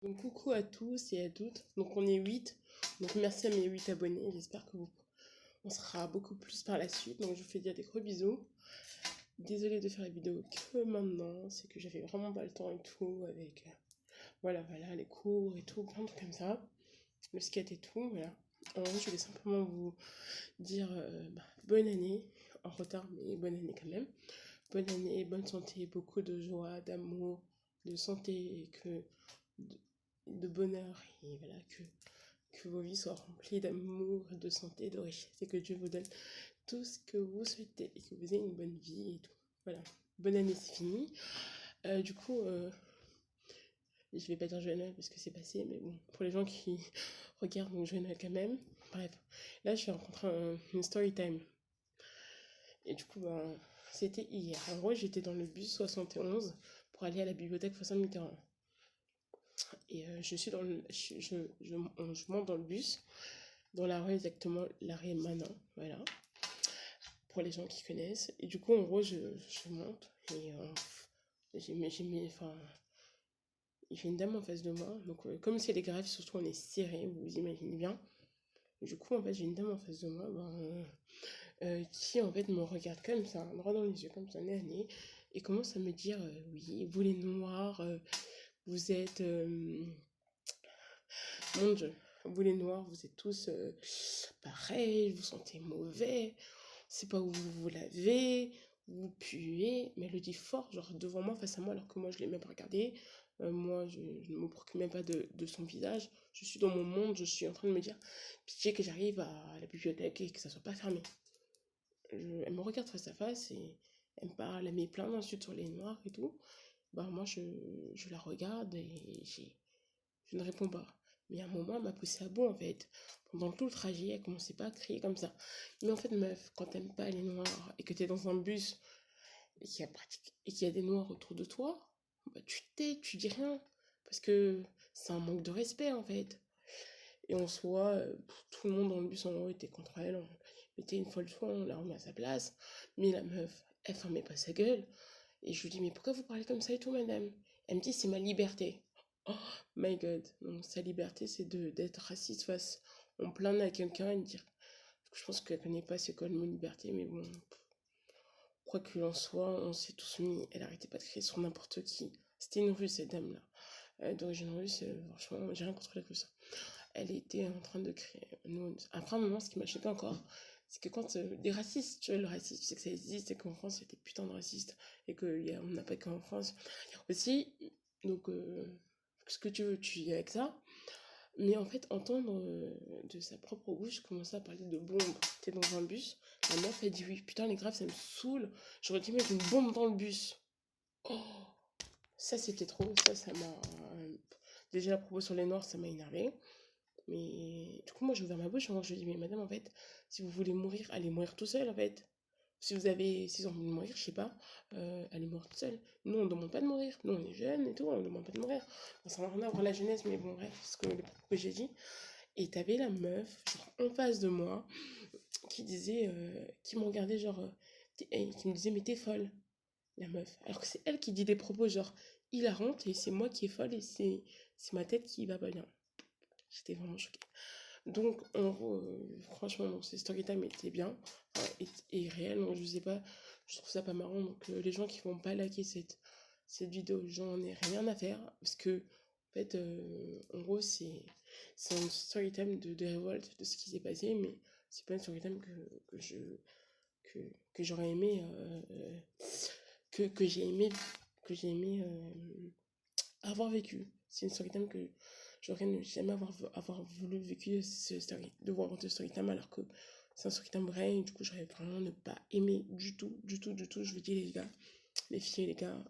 Donc coucou à tous et à toutes. Donc on est 8. Donc merci à mes 8 abonnés. J'espère que on sera beaucoup plus par la suite. Donc je vous fais dire des gros bisous. Désolée de faire la vidéo que maintenant. C'est que j'avais vraiment pas le temps et tout avec voilà les cours et tout, plein de trucs comme ça. Le skate et tout, voilà. En vrai, je voulais simplement vous dire bonne année. En retard, mais bonne année quand même. Bonne année, bonne santé, beaucoup de joie, d'amour, de santé et de bonheur et voilà que vos vies soient remplies d'amour, de santé, de richesse et que Dieu vous donne tout ce que vous souhaitez et que vous ayez une bonne vie et tout. Voilà. Bonne année, c'est fini. Du coup, je vais pas dire joyeux Noël parce que c'est passé, mais bon, pour les gens qui regardent, donc joyeux Noël quand même. Bref, là je vais rencontrer une story time. Et du coup, ben, c'était hier. En gros, j'étais dans le bus 71 pour aller à la bibliothèque François Mitterrand. Et je suis dans le, je monte dans le bus, dans la rue exactement, l'arrêt Manin, voilà, pour les gens qui connaissent. Et du coup, en gros, je monte et enfin, j'ai une dame en face de moi. Donc, comme c'est les grèves, surtout on est serré, vous vous imaginez bien. Et du coup, en fait, j'ai une dame en face de moi qui, en fait, me regarde comme ça, droit dans les yeux, comme ça, nez à nez, et commence à me dire oui, vous les noirs, vous êtes. Mon Dieu, vous les noirs, vous êtes tous pareils, vous sentez mauvais, c'est pas où vous vous lavez, vous puez, mais elle le dit fort, genre devant moi, face à moi, alors que moi je l'ai même pas regardé. Moi, je ne me préoccupe même pas de son visage. Je suis dans mon monde, je suis en train de me dire, pitié que j'arrive à la bibliothèque et que ça soit pas fermé. Elle me regarde face à face et elle me parle, elle met plein d'insultes sur les noirs et tout. Bah, moi, je la regarde et je ne réponds pas. Mais à un moment, elle m'a poussé à bout, en fait. Pendant tout le trajet, elle commençait pas à crier comme ça. Mais en fait, meuf, quand t'aimes pas les noirs et que t'es dans un bus et qu'il y a des noirs autour de toi, bah, tu tais, tu dis rien. Parce que c'est un manque de respect, en fait. Et en soi, tout le monde dans le bus en haut était contre elle. On mettait une folle fois, on la remet à sa place. Mais la meuf, elle fermait pas sa gueule. Et je lui dis, mais pourquoi vous parlez comme ça et tout, madame? Elle me dit, c'est ma liberté. Oh my god. Donc, sa liberté, c'est d'être raciste face en plein à quelqu'un et de dire. Je pense qu'elle connaît pas c'est quoi le mot liberté, mais bon. Quoi qu'il en soit, on s'est tous mis. Elle arrêtait pas de crier sur n'importe qui. C'était une russe, cette dame-là. D'origine russe, franchement, j'ai rien contre les Russes. Elle était en train de crier. Nous, après un moment, ce qui m'a choqué encore, c'est que quand des racistes, tu vois, le racisme, tu sais que ça existe et qu'en France, il y a des putains de racistes et qu'on n'a pas qu'en France. Aussi, donc, ce que tu veux, tu vis avec ça. Mais en fait, entendre de sa propre bouche commencer à parler de bombe. T'es dans un bus, la meuf a dit oui, putain, les graves, ça me saoule. J'aurais dû mettre une bombe dans le bus. Oh, ça c'était trop, ça m'a. Déjà, la propos sur les noirs, ça m'a énervé. Mais du coup, moi, j'ai ouvert ma bouche. Je lui ai dit, mais madame, en fait, si vous voulez mourir, allez mourir tout seul, en fait. Si vous avez envie de mourir, je sais pas, allez mourir tout seul. Nous, on ne demande pas de mourir. Nous, on est jeunes et tout, on ne demande pas de mourir. Bon, ça n'a rien à voir la jeunesse, mais bon, bref, c'est ce que les propos que j'ai dit. Et t'avais la meuf, genre, en face de moi, qui disait, qui me regardait, genre, et qui me disait, mais t'es folle, la meuf. Alors que c'est elle qui dit des propos, genre, hilarantes, et c'est moi qui est folle, et c'est ma tête qui va pas bien. J'étais vraiment choquée. Donc, en gros, franchement, donc, ces story time étaient bien et réels. Donc, je sais pas, je trouve ça pas marrant. Donc, les gens qui vont pas liker cette vidéo, j'en ai rien à faire. Parce que, en fait, en gros, c'est une story time de révolte de ce qui s'est passé. Mais c'est pas une story time que, que j'aurais aimé, que j'ai aimé, avoir vécu. C'est une story time que j'aurais jamais avoir voulu vécu de voir ce story time alors que c'est un story time vrai et du coup j'aurais vraiment ne pas aimé du tout, du tout, du tout. Je vous dis les gars, les filles et les gars,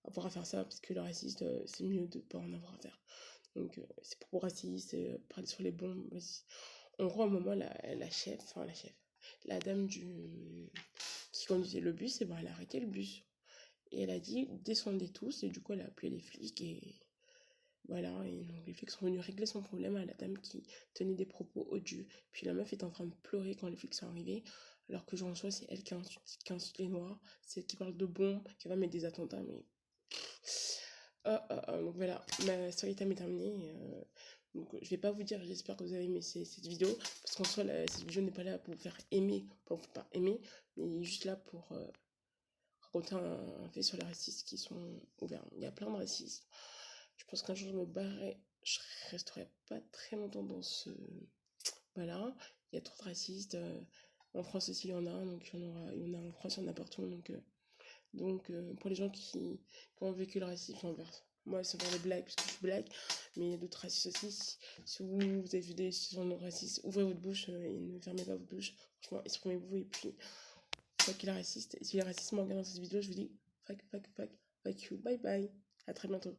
avoir à faire ça parce que le raciste, c'est mieux de pas en avoir à faire. Donc c'est pour raciste, parler sur les bombes, vas-y. En gros, à un moment, la dame qui conduisait le bus, et ben, elle a arrêté le bus. Et elle a dit, descendez tous, et du coup, elle a appelé les flics, et voilà, et donc les flics sont venus régler son problème à la dame qui tenait des propos odieux. Puis la meuf est en train de pleurer quand les flics sont arrivés, alors que genre en soi c'est elle qui insulte les noirs, c'est elle qui parle de bombes, qui va mettre des attentats, mais Donc voilà, ma story time est terminée. Donc je vais pas vous dire, j'espère que vous avez aimé cette vidéo. Parce qu'en soi, cette vidéo n'est pas là pour vous faire aimer, pour vous faire pas aimer, mais juste là pour raconter un fait sur les racistes qui sont ouverts. Il y a plein de racistes. Je pense qu'un jour je me barrerai, je resterai pas très longtemps dans ce. Voilà, il y a trop de racistes. En France aussi, il y en a, donc il y en a en France, il y en a partout. Donc, pour les gens qui ont vécu le racisme, envers moi, c'est pour les blagues, parce que je suis blague, mais il y a d'autres racistes aussi. Si vous avez vu des situations de racistes, ouvrez votre bouche et ne fermez pas votre bouche. Franchement, exprimez-vous et puis, fuck qu'il est raciste. Et si il est raciste, moi, en regardant cette vidéo, je vous dis, fuck you, bye bye. À très bientôt.